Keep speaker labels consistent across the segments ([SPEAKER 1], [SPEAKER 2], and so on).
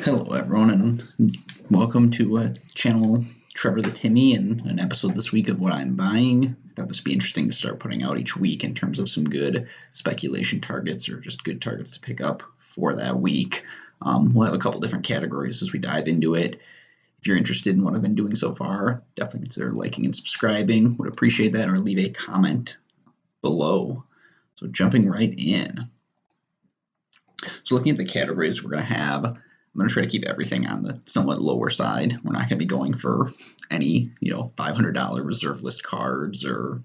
[SPEAKER 1] Hello, everyone, and welcome to channel Trevor-The-Timmy and an episode this week of what I'm buying. I thought this would be interesting to start putting out each week in terms of some good speculation targets or just good targets to pick up for that week. We'll have a couple different categories as we dive into it. If you're interested in what I've been doing so far, definitely consider liking and subscribing. Would appreciate that, or leave a comment below. So jumping right in. So looking at the categories we're going to have, I'm going to try to keep everything on the somewhat lower side. We're not going to be going for any, $500 reserve list cards or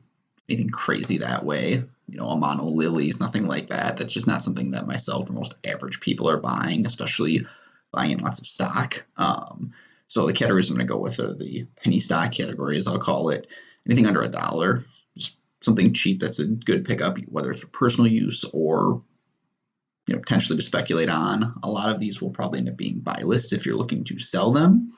[SPEAKER 1] anything crazy that way. A mono lilies, nothing like that. That's just not something that myself or most average people are buying, especially buying in lots of stock. So the categories I'm going to go with are the penny stock categories, I'll call it. Anything under $1, just something cheap that's a good pickup, whether it's for personal use or potentially to speculate on. A lot of these will probably end up being buy lists if you're looking to sell them.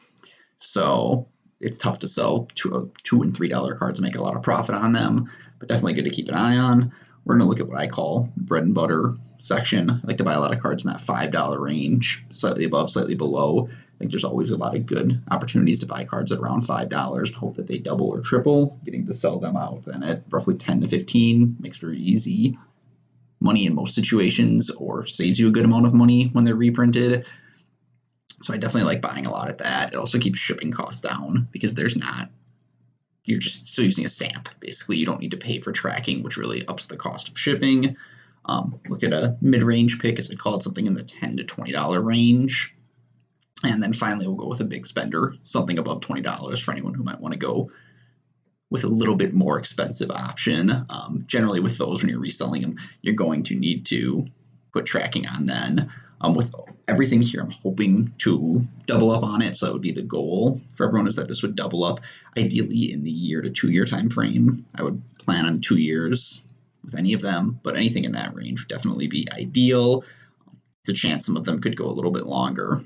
[SPEAKER 1] So it's tough to sell $2 and $3 cards and make a lot of profit on them, but definitely good to keep an eye on. We're going to look at what I call bread and butter section. I like to buy a lot of cards in that $5 range, slightly above, slightly below. I think there's always a lot of good opportunities to buy cards at around $5 and hope that they double or triple. Getting to sell them out then at roughly 10 to 15 makes for easy money in most situations, or saves you a good amount of money when they're reprinted. So I definitely like buying a lot at that. It also keeps shipping costs down because you're just still using a stamp. Basically, you don't need to pay for tracking, which really ups the cost of shipping. Look at a mid-range pick, as I call it, something in the $10 to $20 range. And then finally, we'll go with a big spender, something above $20 for anyone who might want to go with a little bit more expensive option. Generally with those, when you're reselling them, you're going to need to put tracking on then. With everything here, I'm hoping to double up on it. So that would be the goal for everyone, is that this would double up, ideally in the 1 to 2 year time frame. I would plan on 2 years with any of them, but anything in that range would definitely be ideal. It's a chance some of them could go a little bit longer.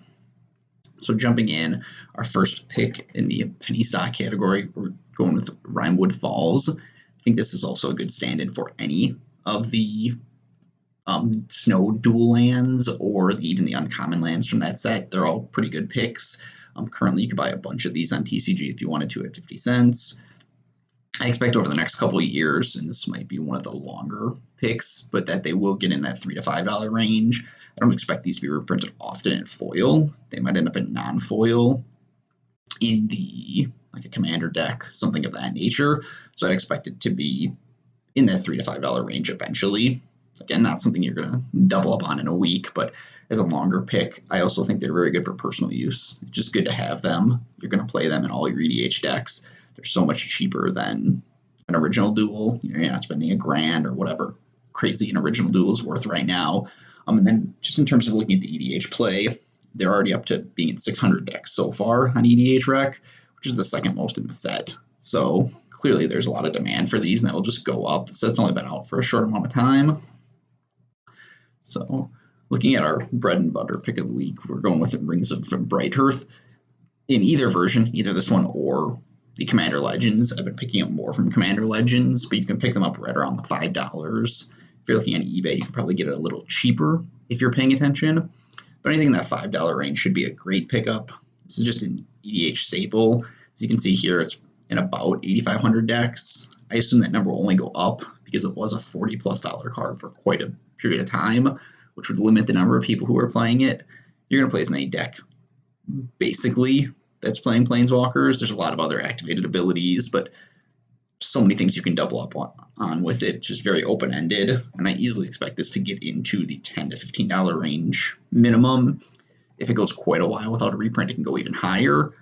[SPEAKER 1] So jumping in, our first pick in the penny stock category, we're going with Rimewood Falls. I think this is also a good stand-in for any of the snow dual lands or even the uncommon lands from that set. They're all pretty good picks. Currently, you could buy a bunch of these on TCG if you wanted to at 50 cents. I expect over the next couple of years, and this might be one of the longer picks, but that they will get in that $3 to $5 range. I don't expect these to be reprinted often in foil. They might end up in non-foil in like a commander deck, something of that nature. So I'd expect it to be in that $3 to $5 range eventually. Again, not something you're going to double up on in a week, but as a longer pick, I also think they're very good for personal use. It's just good to have them. You're going to play them in all your EDH decks. They're so much cheaper than an original duel. You're not spending $1,000 or whatever crazy an original duel is worth right now. And then just in terms of looking at the EDH play, they're already up to being in 600 decks so far on EDH Rec, which is the second most in the set. So clearly there's a lot of demand for these, and that'll just go up. The set's only been out for a short amount of time. So looking at our bread and butter pick of the week, we're going with Rings of Bright Earth. In either version, either this one or the Commander Legends. I've been picking up more from Commander Legends, but you can pick them up right around the $5. If you're looking on eBay, you can probably get it a little cheaper if you're paying attention. But anything in that $5 range should be a great pickup. This is just an EDH staple. As you can see here, it's in about 8,500 decks. I assume that number will only go up because it was a $40+ card for quite a period of time, which would limit the number of people who are playing it. You're going to play as any deck, basically, that's playing Planeswalkers. There's a lot of other activated abilities, but so many things you can double up on with it. It's just very open-ended, and I easily expect this to get into the $10 to $15 range minimum. If it goes quite a while without a reprint, it can go even higher.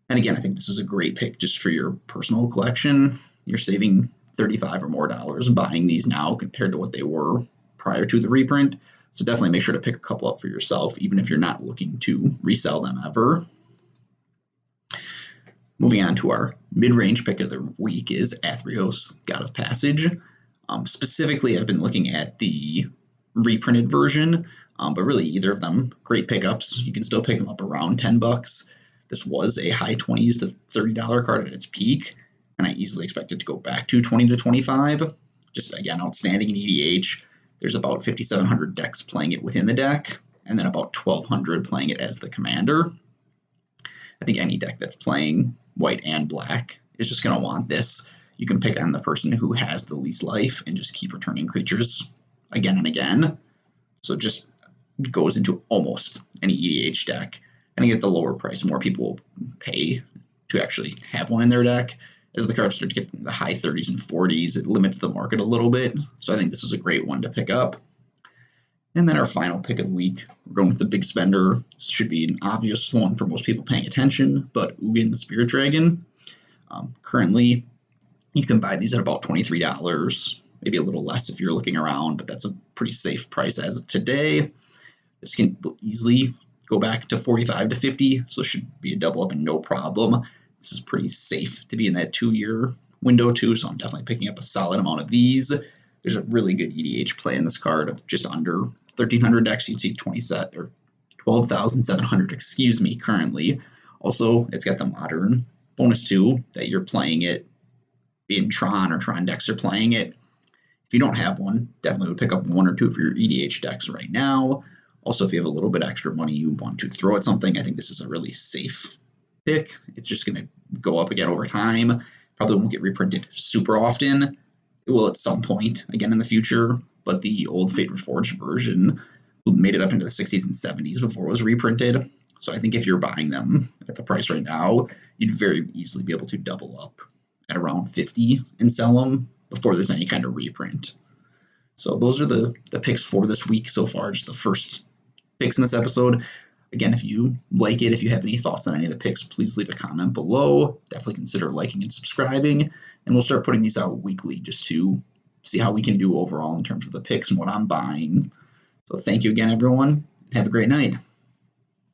[SPEAKER 1] And again, I think this is a great pick just for your personal collection. You're saving $35 or more buying these now compared to what they were prior to the reprint. So definitely make sure to pick a couple up for yourself, even if you're not looking to resell them ever. Moving on to our mid-range pick of the week is Athreos, God of Passage. Specifically, I've been looking at the reprinted version, but really either of them, great pickups. You can still pick them up around $10. This was a high $20s to $30 card at its peak, and I easily expect it to go back to $20 to $25. Just, again, outstanding in EDH. There's about 5,700 decks playing it within the deck, and then about 1,200 playing it as the commander. I think any deck that's playing white and black is just going to want this. You can pick on the person who has the least life and just keep returning creatures again and again. So it just goes into almost any EDH deck. And at the lower price, more people will pay to actually have one in their deck. As the cards start to get in the high 30s and 40s, it limits the market a little bit. So I think this is a great one to pick up. And then our final pick of the week, we're going with the big spender. This should be an obvious one for most people paying attention, but Ugin the Spirit Dragon. Currently, you can buy these at about $23, maybe a little less if you're looking around, but that's a pretty safe price as of today. This can easily go back to 45 to 50, so it should be a double up and no problem. This is pretty safe to be in that 2-year window too, so I'm definitely picking up a solid amount of these. There's a really good EDH play in this card of just under 1,300 decks. You'd see 12,700, currently. Also, it's got the modern bonus too, that you're playing it in Tron or Tron decks are playing it. If you don't have one, definitely would pick up 1 or 2 of your EDH decks right now. Also, if you have a little bit extra money you want to throw at something, I think this is a really safe pick. It's just going to go up again over time. Probably won't get reprinted super often. It will at some point again in the future, but the old Fate Reforged version made it up into the 60s and 70s before it was reprinted. So I think if you're buying them at the price right now, you'd very easily be able to double up at around 50 and sell them before there's any kind of reprint. So those are the picks for this week so far, just the first picks in this episode. Again, if you like it, if you have any thoughts on any of the picks, please leave a comment below. Definitely consider liking and subscribing, and we'll start putting these out weekly just to see how we can do overall in terms of the picks and what I'm buying. So thank you again, everyone. Have a great night.